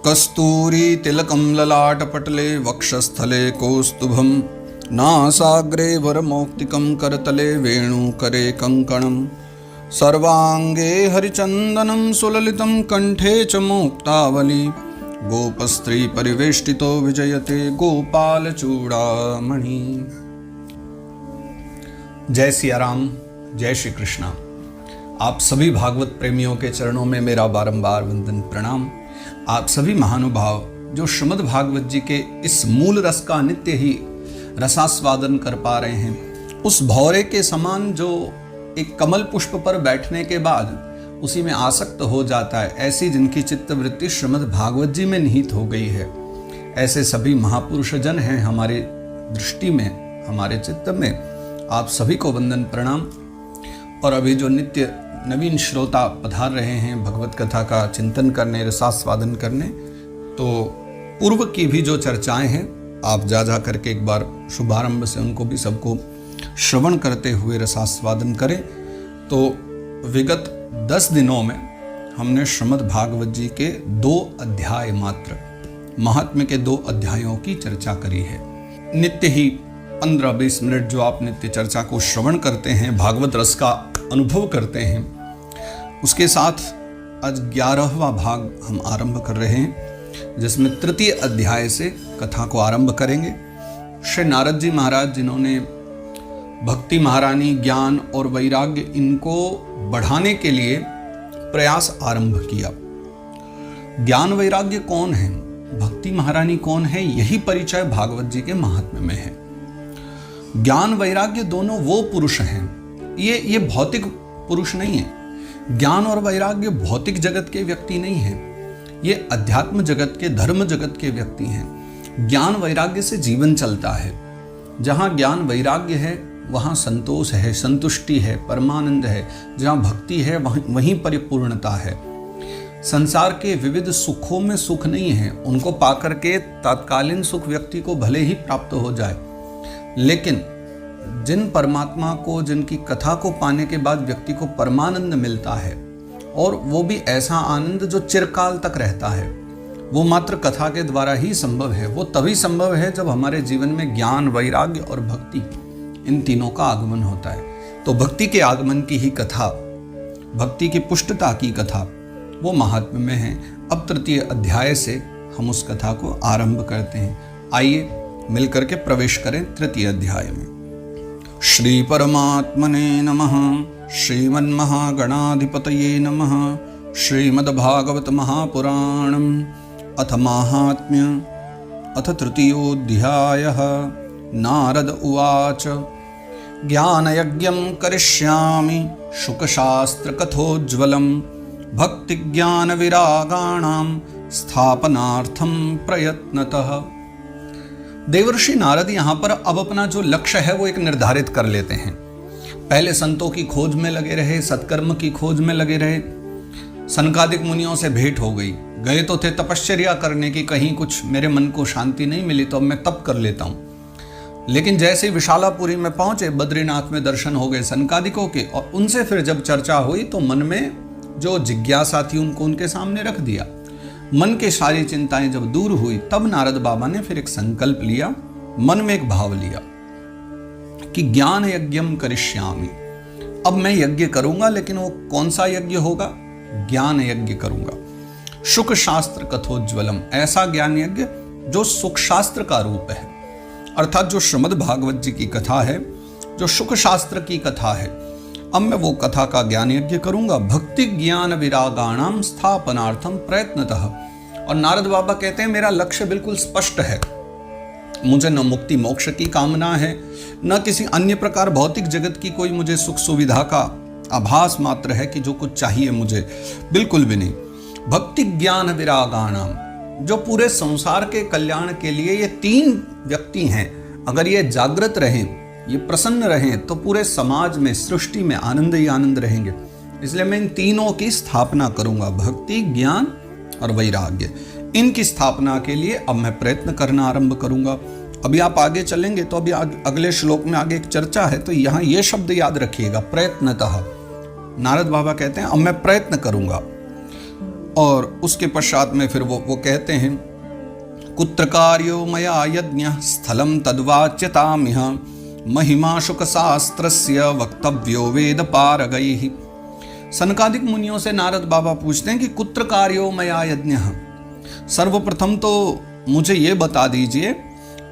कस्तूरी तिलकं ललाटपटले वक्षस्थले कौस्तुभं नासाग्रे वरमौक्तिकं करतले वेणुकरे कङ्कणं सर्वांगे हरिचन्दनं सुललितं कंठे च मुक्तावली गोपस्त्री परिवेष्टितो विजयते गोपाल चूड़ामणि। जय सिया राम, जय श्री कृष्णा। आप सभी भागवत प्रेमियों के चरणों में मेरा बारंबार वंदन प्रणाम। आप सभी महानुभाव जो श्रीमद् भागवत जी के इस मूल रस का नित्य ही रसास्वादन कर पा रहे हैं, उस भौरे के समान जो एक कमल पुष्प पर बैठने के बाद उसी में आसक्त हो जाता है, ऐसी जिनकी चित्तवृत्ति श्रीमद् भागवत जी में निहित हो गई है, ऐसे सभी महापुरुष जन हैं हमारे दृष्टि में, हमारे चित्त में। आप सभी को वंदन प्रणाम। और अभी जो नित्य नवीन श्रोता पधार रहे हैं भगवत कथा का चिंतन करने, रसास्वादन करने, तो पूर्व की भी जो चर्चाएं हैं आप जा करके एक बार शुभारंभ से उनको भी सबको श्रवण करते हुए रसास्वादन करें। तो विगत 10 दिनों में हमने श्रीमद् भागवत जी के 2 अध्याय मात्र, महात्म्य के 2 अध्यायों की चर्चा करी है। नित्य ही 15-20 मिनट जो आप नित्य चर्चा को श्रवण करते हैं, भागवत रस का अनुभव करते हैं, उसके साथ आज 11वां भाग हम आरंभ कर रहे हैं, जिसमें तृतीय अध्याय से कथा को आरंभ करेंगे। श्री नारद जी महाराज जिन्होंने भक्ति महारानी, ज्ञान और वैराग्य इनको बढ़ाने के लिए प्रयास आरंभ किया। ज्ञान वैराग्य कौन है, भक्ति महारानी कौन है, यही परिचय भागवत जी के महात्म्य में है। ज्ञान वैराग्य दोनों वो पुरुष हैं, ये भौतिक पुरुष नहीं है। ज्ञान और वैराग्य भौतिक जगत के व्यक्ति नहीं है, ये अध्यात्म जगत के, धर्म जगत के व्यक्ति हैं। ज्ञान वैराग्य से जीवन चलता है। जहाँ ज्ञान वैराग्य है वहाँ संतोष है, संतुष्टि है, परमानंद है। जहाँ भक्ति है वहीं परिपूर्णता है। संसार के विविध सुखों में सुख नहीं है, उनको पाकर के तात्कालीन सुख व्यक्ति को भले ही प्राप्त हो जाए, लेकिन जिन परमात्मा को, जिनकी कथा को पाने के बाद व्यक्ति को परमानंद मिलता है, और वो भी ऐसा आनंद जो चिरकाल तक रहता है, वो मात्र कथा के द्वारा ही संभव है। वो तभी संभव है जब हमारे जीवन में ज्ञान, वैराग्य और भक्ति, इन तीनों का आगमन होता है। तो भक्ति के आगमन की ही कथा, भक्ति की पुष्टता की कथा, वो महात्म्य में है। अब तृतीय अध्याय से हम उस कथा को आरंभ करते हैं। आइए मिलकर के प्रवेश करें तृतीय अध्याय में। श्री परमात्मने नमः। श्रीमन्महागणाधिपतये नमः। श्रीमद्भागवत महापुराणम् अथ माहात्म्य अथ तृतीयोऽध्यायः। नारद उवाच ज्ञानयज्ञं करिष्यामि शुकशास्त्रकथोज्ज्वलं भक्तिज्ञानविरागाणां स्थापनार्थं प्रयत्नतः। देवर्षि नारद यहाँ पर अब अपना जो लक्ष्य है वो एक निर्धारित कर लेते हैं। पहले संतों की खोज में लगे रहे, सत्कर्म की खोज में लगे रहे। सनकादिक मुनियों से भेंट हो गई, गए तो थे तपश्चर्या करने की, कहीं कुछ मेरे मन को शांति नहीं मिली तो अब मैं तप कर लेता हूँ। लेकिन जैसे ही विशालापुरी में पहुंचे, बद्रीनाथ में दर्शन हो गए सनकादिकों के, और उनसे फिर जब चर्चा हुई तो मन में जो जिज्ञासा थी उनको उनके सामने रख दिया। मन की सारी चिंताएं जब दूर हुई, तब नारद बाबा ने फिर एक संकल्प लिया, मन में एक भाव लिया कि ज्ञान यज्ञम करिष्यामि। अब मैं यज्ञ करूंगा, लेकिन वो कौन सा यज्ञ होगा? ज्ञान यज्ञ करूंगा। शुक शास्त्र कथोज्ज्वलम, ऐसा ज्ञान यज्ञ जो सुख शास्त्र का रूप है, अर्थात जो श्रीमद् भागवत जी की कथा है, जो शुक शास्त्र की कथा है, अब मैं वो कथा का ज्ञान यज्ञ करूंगा। भक्ति ज्ञान विरागाणाम स्थापनार्थम प्रयत्नतः। और नारद बाबा कहते हैं मेरा लक्ष्य बिल्कुल स्पष्ट है। मुझे न मुक्ति मोक्ष की कामना है, न किसी अन्य प्रकार भौतिक जगत की कोई मुझे सुख सुविधा का आभास मात्र है कि जो कुछ चाहिए मुझे, बिल्कुल भी नहीं। भक्ति ज्ञान विरागाणाम, जो पूरे संसार के कल्याण के लिए ये 3 व्यक्ति हैं, अगर ये जागृत रहें, ये प्रसन्न रहें, तो पूरे समाज में, सृष्टि में आनंद ही आनंद रहेंगे। इसलिए मैं इन तीनों की स्थापना करूंगा, भक्ति, ज्ञान और वैराग्य। इनकी स्थापना के लिए अब मैं प्रयत्न करना आरंभ करूंगा। अभी आप आगे चलेंगे तो अभी अगले श्लोक में आगे एक चर्चा है, तो यहाँ ये शब्द याद रखिएगा, प्रयत्नतः। नारद बाबा कहते हैं अब मैं प्रयत्न करूंगा। और उसके पश्चात में फिर वो कहते हैं, कुत्र कार्यो मया यज्ञ स्थलम तद्वाच्यतामिह महिमा शुक शास्त्रस्य वक्तव्यो वेद पारगैः। सनकादिक मुनियों से नारद बाबा पूछते हैं कि कुत्र कार्यो मया यज्ञ, सर्वप्रथम तो मुझे ये बता दीजिए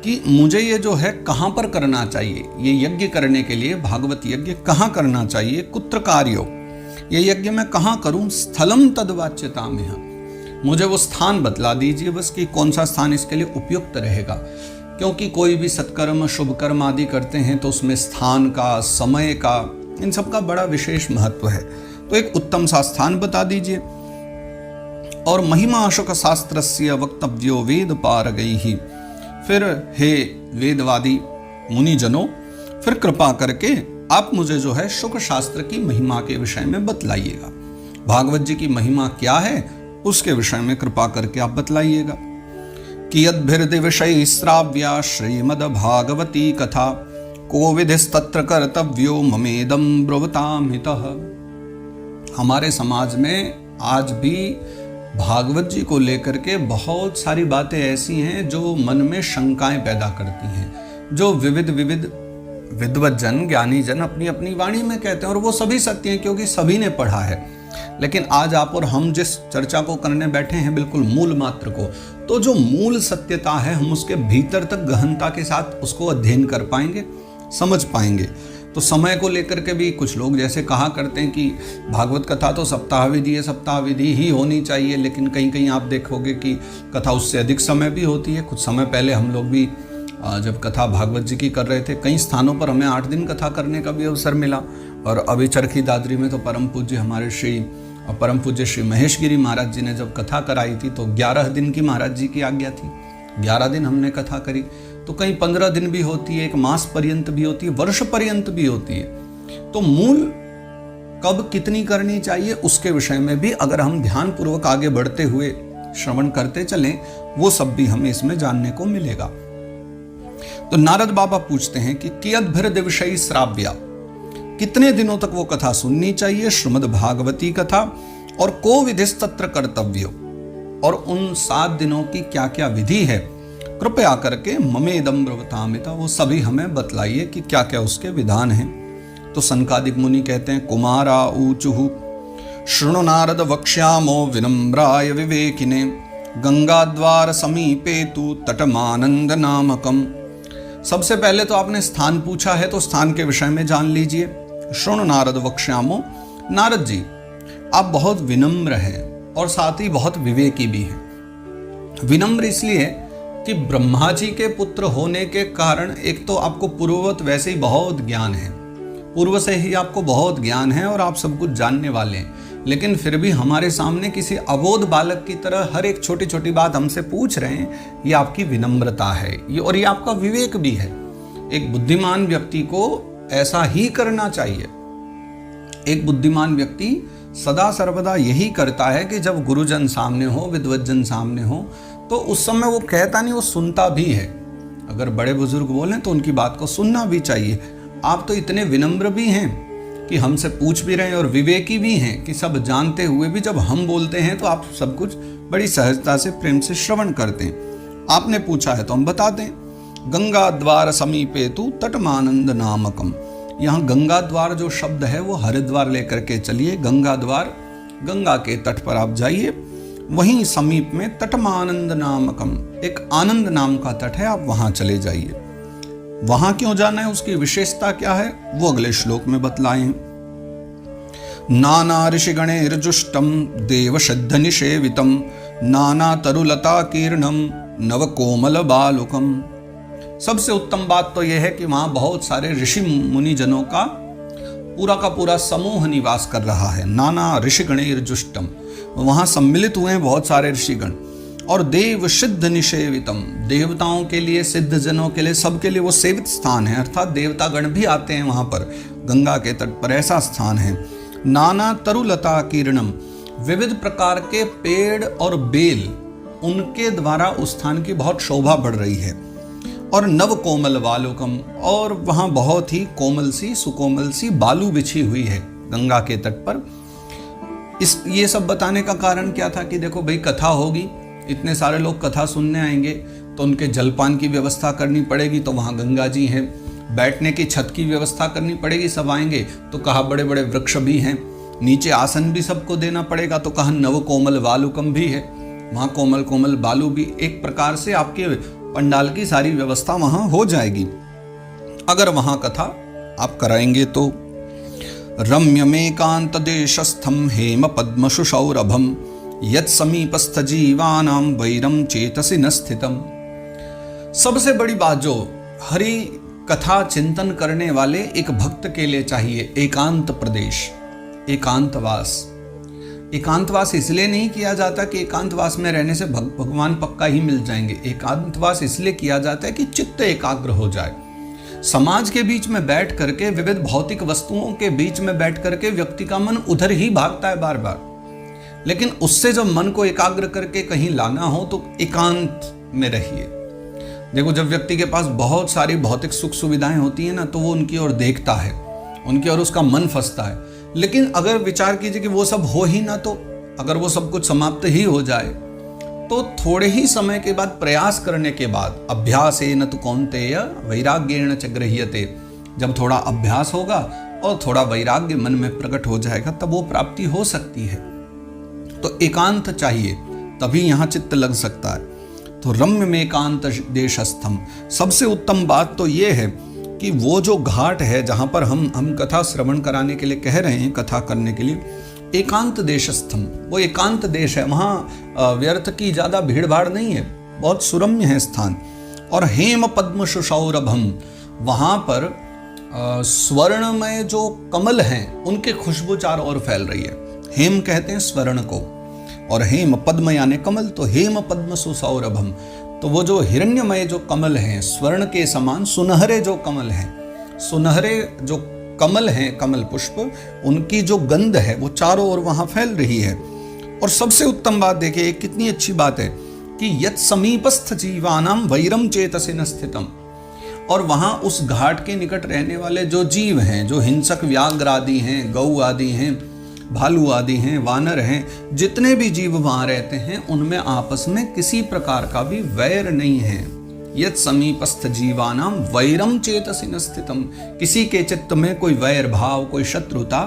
कि मुझे ये जो है कहाँ पर करना चाहिए, ये यज्ञ करने के लिए भागवत यज्ञ कहाँ करना चाहिए, कुत्र कार्यो, ये यज्ञ मैं कहाँ करूँ, स्थलम तद्वाच्यतामिह, मुझे वो स्थान बतला दीजिए बस कि कौन सा स्थान इसके लिए उपयुक्त रहेगा। क्योंकि कोई भी सत्कर्म शुभ कर्म आदि करते हैं तो उसमें स्थान का, समय का, इन सब का बड़ा विशेष महत्व है, तो एक उत्तम सा स्थान बता दीजिए। और महिमा अशोक शास्त्रस्य वक्तव्यो वेद पारगैः, फिर हे वेदवादी मुनिजनों, फिर कृपा करके आप मुझे जो है शुक शास्त्र की महिमा के विषय में बतलाइएगा, भागवत जी की महिमा क्या है उसके विषय में कृपा करके आप बतलाइएगा। कियद्भिर्दिविषैः श्राव्या श्रीमद् भागवती कथा कोविधिस्तत्र कर्तव्यो ममेदं ब्रुवतामितः। हमारे समाज में आज भी भागवत जी को लेकर के बहुत सारी बातें ऐसी हैं जो मन में शंकाएं पैदा करती हैं, जो विविध विद्वज्जन ज्ञानी जन अपनी अपनी वाणी में कहते हैं और वो सभी सत्य हैं क्योंकि सभी ने पढ़ा है। लेकिन आज आप और हम जिस चर्चा को करने बैठे हैं बिल्कुल मूल मात्र को, तो जो मूल सत्यता है हम उसके भीतर तक गहनता के साथ उसको अध्ययन कर पाएंगे, समझ पाएंगे। तो समय को लेकर के भी कुछ लोग जैसे कहा करते हैं कि भागवत कथा तो सप्ताह विधि है, सप्ताह विधि ही होनी चाहिए, लेकिन कहीं कहीं आप देखोगे कि कथा उससे अधिक समय भी होती है। कुछ समय पहले हम लोग भी जब कथा भागवत जी की कर रहे थे, कई स्थानों पर हमें 8 दिन कथा करने का भी अवसर मिला। और अभी चरखी दादरी में तो परम पूज्य श्री महेश गिरी महाराज जी ने जब कथा कराई थी तो 11 दिन की महाराज जी की आज्ञा थी, 11 दिन हमने कथा करी। तो कहीं 15 दिन भी होती है, 1 मास पर्यंत भी होती है, वर्ष पर्यंत भी होती है। तो मूल कब कितनी करनी चाहिए उसके विषय में भी अगर हम ध्यान पूर्वक आगे बढ़ते हुए श्रवण करते चलें, वो सब भी हमें इसमें जानने को मिलेगा। तो नारद बाबा पूछते हैं कि कियद्भिर्दिविषैः श्राव्या, कितने दिनों तक वो कथा सुननी चाहिए, श्रीमद् भागवती कथा, और को विधिस्तत्र कर्तव्यो, और उन 7 दिनों की क्या क्या विधि है, कृपया करके ममेदं ब्रुवतामितः, वो सभी हमें बतलाइए कि क्या क्या उसके विधान हैं। तो सनकादिक मुनि कहते हैं, कुमारा ऊचुः शृणु नारद वक्ष्यामो विनम्राय विवेकिने गंगाद्वार समीपे तु तटमानंद नामकम। सबसे पहले तो आपने स्थान पूछा है तो स्थान के विषय में जान लीजिए। शृणु नारद वक्ष्यामो, नारद जी आप बहुत विनम्र हैं और साथ ही बहुत विवेकी भी हैं। विनम्र इसलिए कि ब्रह्मा जी के पुत्र होने के कारण एक तो आपको पूर्ववत वैसे ही बहुत ज्ञान है, पूर्व से ही आपको बहुत ज्ञान है और आप सब कुछ जानने वाले हैं, लेकिन फिर भी हमारे सामने किसी अबोध बालक की तरह हर एक छोटी छोटी बात हमसे पूछ रहे हैं। ये आपकी विनम्रता है, और ये आपका विवेक भी है। एक बुद्धिमान व्यक्ति को ऐसा ही करना चाहिए। एक बुद्धिमान व्यक्ति सदा सर्वदा यही करता है कि जब गुरुजन सामने हो, विद्वज्जन सामने हो, तो उस समय वो कहता नहीं, वो सुनता भी है। अगर बड़े बुजुर्ग बोलें तो उनकी बात को सुनना भी चाहिए। आप तो इतने विनम्र भी हैं कि हमसे पूछ भी रहे हैं और विवेकी भी हैं कि सब जानते हुए भी जब हम बोलते हैं तो आप सब कुछ बड़ी सहजता से प्रेम से श्रवण करते हैं। आपने पूछा है तो हम बता दें। गंगा द्वार समीपे तु तटमानंद नामकम, यहाँ गंगा द्वार जो शब्द है वो हरिद्वार लेकर के चलिए। गंगा द्वार, गंगा के तट पर आप जाइए, वहीं समीप में तटमानंद नामकम एक आनंद नाम का तट है, आप वहां चले जाइए। वहां क्यों जाना है, उसकी विशेषता क्या है, वो अगले श्लोक में बतलाए हैं। नाना ऋषिगणैर्जुष्टम देवशद्ध निषेवितम नाना तरुलता कीर्णम नव कोमल बालुकम। सबसे उत्तम बात तो यह है कि वहां बहुत सारे ऋषि मुनि जनों का पूरा समूह निवास कर रहा है। नाना ऋषिगणैर्जुष्टम, वहां सम्मिलित हुए हैं बहुत सारे ऋषिगण। और देव सिद्ध निषेवितम, देवताओं के लिए, सिद्ध जनों के लिए, सबके लिए वो सेवित स्थान है, अर्थात देवतागण भी आते हैं वहां पर। गंगा के तट पर ऐसा स्थान है। नाना तरुलता कीर्णम, विविध प्रकार के पेड़ और बेल, उनके द्वारा उस स्थान की बहुत शोभा बढ़ रही है। और नव कोमल बालुकम, और वहां बहुत ही कोमल सी, सुकोमल सी बालू बिछी हुई है गंगा के तट पर। ये सब बताने का कारण क्या था कि देखो भाई कथा होगी, इतने सारे लोग कथा सुनने आएंगे तो उनके जलपान की व्यवस्था करनी पड़ेगी, तो वहाँ गंगा जी हैं, बैठने की छत की व्यवस्था करनी पड़ेगी, सब आएंगे तो कहा बड़े बड़े वृक्ष भी हैं, नीचे आसन भी सबको देना पड़ेगा, तो कहा नव कोमल वालुकम भी है, वहाँ कोमल कोमल बालू भी, एक प्रकार से आपके पंडाल की सारी व्यवस्था वहाँ हो जाएगी अगर वहाँ कथा आप कराएंगे तो। रम्यमेकांत देशस्थम हेम पद्मशु सौरभम यत् समीपस्थ जीवानां वैरम चेतसि न स्थितम। सबसे बड़ी बात जो हरि कथा चिंतन करने वाले एक भक्त के लिए चाहिए, एकांत प्रदेश, एकांतवास। एकांतवास इसलिए नहीं किया जाता कि एकांतवास में रहने से भगवान पक्का ही मिल जाएंगे। एकांतवास इसलिए किया जाता है कि चित्त एकाग्र हो जाए। समाज के बीच में बैठ करके, विविध भौतिक वस्तुओं के बीच में बैठ करके व्यक्ति का मन उधर ही भागता है बार बार, लेकिन उससे जब मन को एकाग्र करके कहीं लाना हो तो एकांत में रहिए। देखो, जब व्यक्ति के पास बहुत सारी भौतिक सुख सुविधाएं होती हैं ना, तो वो उनकी ओर देखता है, उनकी ओर उसका मन फंसता है। लेकिन अगर विचार कीजिए कि वो सब हो ही ना, तो अगर वो सब कुछ समाप्त ही हो जाए, तो थोड़े ही समय के बाद, प्रयास करने के बाद, अभ्यासेन तु कौन्तेय वैराग्येण च गृह्यते, जब थोड़ा अभ्यास होगा और थोड़ा वैराग्य मन में प्रकट हो जाएगा, तब वो प्राप्ति हो सकती है। तो एकांत चाहिए, तभी यहाँ चित्त लग सकता है। तो रम्य में एकांत देशस्थम, सबसे उत्तम बात तो ये है कि वो जो घाट है जहाँ पर हम कथा श्रवण कराने के लिए कह रहे हैं, कथा करने के लिए, एकांत देशस्थम, वो एकांत देश है, वहाँ व्यर्थ की ज़्यादा भीड़ भाड़ नहीं है, बहुत सुरम्य है स्थान। और हेम पद्म सुसौरभम, वहाँ पर स्वर्णमय जो कमल हैं उनके खुशबू चारों ओर फैल रही है। हेम कहते हैं स्वर्ण को, और हेम पद्म यानी कमल, तो हेम पद्म सुसौरभम, तो वो जो हिरण्यमय जो कमल हैं, स्वर्ण के समान सुनहरे जो कमल हैं, सुनहरे जो कमल हैं, कमल पुष्प, उनकी जो गंध है वो चारों ओर वहाँ फैल रही है। और सबसे उत्तम बात देखिए, कितनी अच्छी बात है कि यत् समीपस्थ जीवानाम वैरम चेतसि न स्थितम, और वहाँ उस घाट के निकट रहने वाले जो जीव हैं, जो हिंसक व्याघ्र आदि हैं, गौ आदि हैं, भालू आदि हैं, वानर हैं, जितने भी जीव वहाँ रहते हैं, उनमें आपस में किसी प्रकार का भी वैर नहीं है। यत् समीपस्थ जीवानाम वैरम चेतसि न स्थितम, किसी के चित्त में कोई वैर भाव, कोई शत्रुता,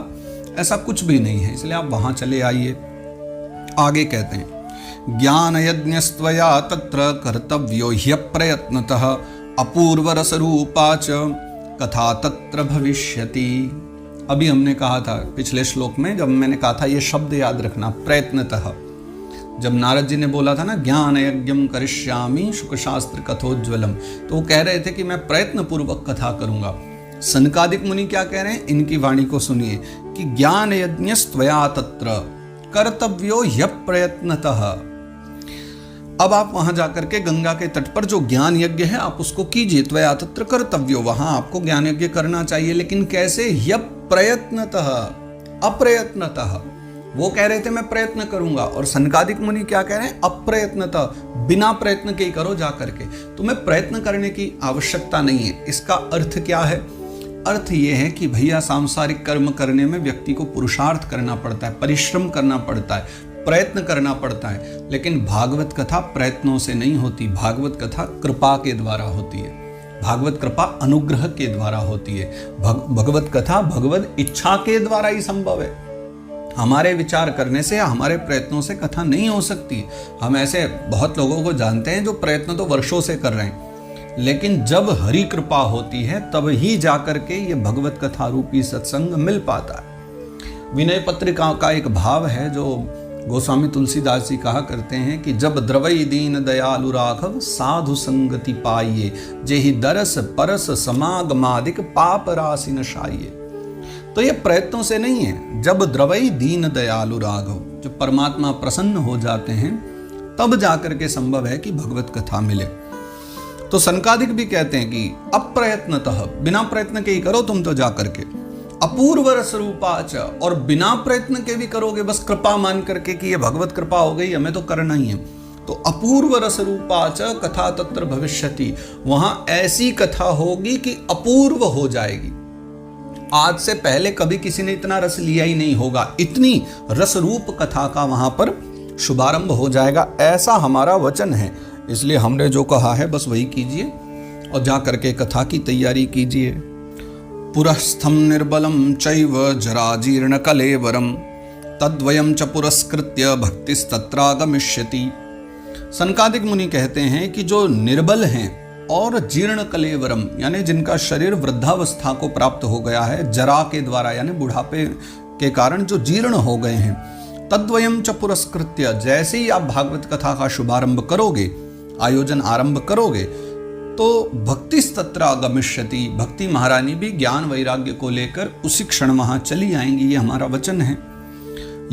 ऐसा कुछ भी नहीं है, इसलिए आप वहाँ चले आइए। आगे कहते हैं, ज्ञान यज्ञस्त्वया तत्र कर्तव्यो ह्यप्रयत्नतः अपूर्व रसरूपा च कथा तत्र भविष्यति। अभी हमने कहा था पिछले श्लोक में, जब मैंने कहा था ये शब्द याद रखना, प्रयत्नतः, जब नारद जी ने बोला था ना ज्ञान यज्ञम करिष्यामि शुक शास्त्र कथोज्वलम, तो वो कह रहे थे कि मैं प्रयत्न पूर्वक कथा करूंगा। सनकादिक मुनि क्या कह रहे हैं, इनकी वाणी को सुनिए कि ज्ञान यज्ञस्त्वया तत्र कर्तव्यो ह्यप्रयत्नतः। अब आप वहां जाकर के गंगा के तट पर जो ज्ञान यज्ञ है आप उसको कीजिए, त्वया तत्र कर्तव्यो, वहां आपको ज्ञान यज्ञ करना चाहिए, लेकिन कैसे, ह्यप्रयत्नतः, अप्रयत्नतः। वो कह रहे थे मैं प्रयत्न करूंगा, और सनकादिक मुनि क्या कह रहे हैं, अप्रयत्नतः, बिना प्रयत्न के ही करो जा करके, तुम्हें प्रयत्न करने की आवश्यकता नहीं है। इसका अर्थ क्या है, अर्थ ये है कि भैया सांसारिक कर्म करने में व्यक्ति को पुरुषार्थ करना पड़ता है, परिश्रम करना पड़ता है, प्रयत्न करना पड़ता है, लेकिन भागवत कथा प्रयत्नों से नहीं होती, भागवत कथा कृपा के द्वारा होती है, भागवत कृपा अनुग्रह के द्वारा होती है, भगवत कथा भगवत इच्छा के द्वारा ही संभव है। हमारे विचार करने से या हमारे प्रयत्नों से कथा नहीं हो सकती। हम ऐसे बहुत लोगों को जानते हैं जो प्रयत्न तो वर्षों से कर रहे हैं, लेकिन जब हरि कृपा होती है तब ही जाकर के ये भगवत कथा रूपी सत्संग मिल पाता है। विनय पत्रिका का एक भाव है जो गोस्वामी तुलसीदास जी कहा करते हैं कि जब द्रवई दीन दयालु राघव साधु संगति पाइये, जेहि दरस परस समागमादिक पाप राशि नशाइये। तो ये प्रयत्नों से नहीं है, जब द्रवई दीन दयालु राघव, जब परमात्मा प्रसन्न हो जाते हैं तब जाकर के संभव है कि भगवत कथा मिले। तो सनकादिक भी कहते हैं कि अप्रयत्नतः, बिना प्रयत्न के ही करो तुम तो जाकर के, अपूर्व रस रूपाच, और बिना प्रयत्न के भी करोगे बस कृपा मान करके कि ये भगवत कृपा हो गई, हमें तो करना ही है, तो अपूर्व रस रूपाच कथा तत्र भविष्यति, वहां ऐसी कथा होगी कि अपूर्व हो जाएगी। आज से पहले कभी किसी ने इतना रस लिया ही नहीं होगा, इतनी रसरूप कथा का वहां पर शुभारंभ हो जाएगा, ऐसा हमारा वचन है। इसलिए हमने जो कहा है बस वही कीजिए और जा करके कथा की तैयारी कीजिए। पुरस्थम निर्बलम चैव जराजीर्ण कलेवरम तद्वयम च पुरस्कृत्य भक्तिस्तत्रागमिष्यति। सनकादिक मुनि कहते हैं कि जो निर्बल हैं और जीर्ण कलेवरम यानी जिनका शरीर वृद्धावस्था को प्राप्त हो गया है, जरा के द्वारा यानी बुढ़ापे के कारण जो जीर्ण हो गए हैं, तद्वयम च पुरस्कृत्य, जैसे ही आप भागवत कथा का शुभारंभ करोगे, आयोजन आरंभ करोगे, तो भक्तिस्तत्र गमिष्यति, भक्ति महारानी भी ज्ञान वैराग्य को लेकर उसी क्षण वहां चली आएंगी। ये हमारा वचन है।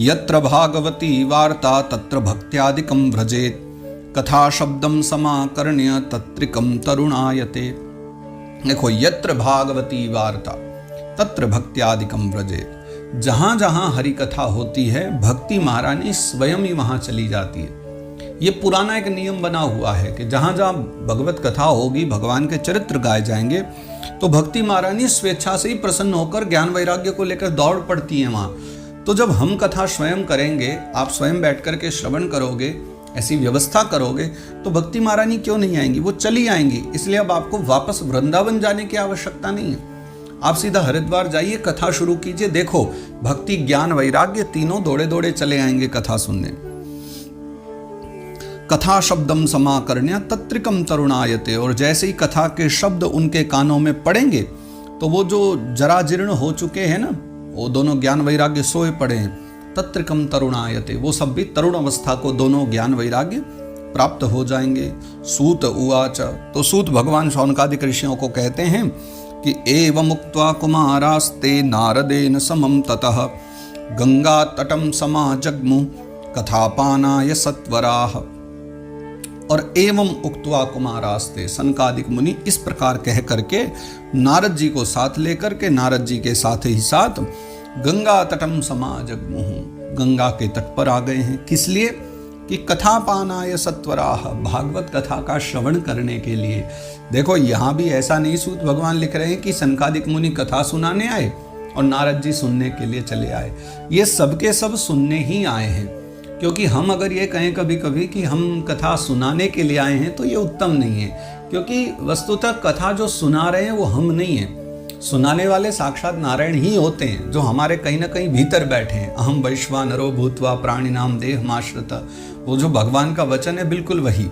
यत्र भागवती वार्ता तत्र भक्त्यादिकं व्रजेत कथा शब्दम समाकर्ण्य तत्रिकम तरुणायते। देखो, यत्र भागवती वार्ता तत्र भक्त्यादिकं व्रजेत, जहां जहां हरि कथा होती है भक्ति महारानी स्वयं ही वहां चली जाती है। ये पुराना एक नियम बना हुआ है कि जहां जहां भगवत कथा होगी, भगवान के चरित्र गाए जाएंगे, तो भक्ति महारानी स्वेच्छा से ही प्रसन्न होकर ज्ञान वैराग्य को लेकर दौड़ पड़ती है वहां। तो जब हम कथा स्वयं करेंगे, आप स्वयं बैठ करके श्रवण करोगे, ऐसी व्यवस्था करोगे, तो भक्ति महारानी क्यों नहीं आएंगी, वो चली आएंगी। इसलिए अब आपको वापस वृंदावन जाने की आवश्यकता नहीं है। आप सीधा हरिद्वार जाइए, कथा शुरू कीजिए। देखो, भक्ति ज्ञान वैराग्य तीनों दौड़े दौड़े चले आएंगे कथा सुनने। कथा शब्दम समाकर्ण्य तत्रिकम तरुणायते, और जैसे ही कथा के शब्द उनके कानों में पड़ेंगे तो वो जो जरा जीर्ण हो चुके हैं ना, वो दोनों ज्ञान वैराग्य सोए पड़े हैं, तत्रिकम तरुणायते, वो सब भी तरुण अवस्था को दोनों ज्ञान वैराग्य प्राप्त हो जाएंगे। सूत उवाच, तो सूत भगवान शौनकादिक ऋषियों को कहते हैं कि एवं मुक्त्वा कुमारास्ते नारदेन समं ततः गंगा तटम समाजग्मु कथापानाय सत्वराः। और एवं उक्त्वा कुमारास्ते, सनकादिक मुनि इस प्रकार कह करके नारद जी को साथ लेकर के, नारद जी के साथ ही साथ गंगा तटम समाजग्मु, गंगा के तट पर आ गए हैं। किस लिए? कि कथापानाय सत्वराः, भागवत कथा का श्रवण करने के लिए। देखो, यहाँ भी ऐसा नहीं सूत भगवान लिख रहे हैं कि सनकादिक मुनि कथा सुनाने आए और नारद जी सुनने के लिए चले आए। ये सबके सब सुनने ही आए हैं, क्योंकि हम अगर ये कहें कभी कभी कि हम कथा सुनाने के लिए आए हैं तो ये उत्तम नहीं है, क्योंकि वस्तुतः कथा जो सुना रहे हैं वो हम नहीं हैं। सुनाने वाले साक्षात नारायण ही होते हैं, जो हमारे कहीं ना कहीं भीतर बैठे हैं। अहम वैश्वानरो भूत्वा प्राणिनाम देहमाश्रितः, वो जो भगवान का वचन है बिल्कुल वही,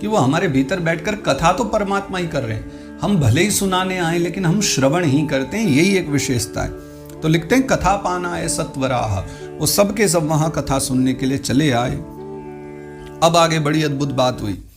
कि वो हमारे भीतर बैठकर कथा तो परमात्मा ही कर रहे हैं। हम भले ही सुनाने आए लेकिन हम श्रवण ही करते हैं, यही एक विशेषता है। तो लिखते हैं कथा पाना है सत्वराह, वो सब के सब वहां कथा सुनने के लिए चले आए। अब आगे बड़ी अद्भुत बात हुई।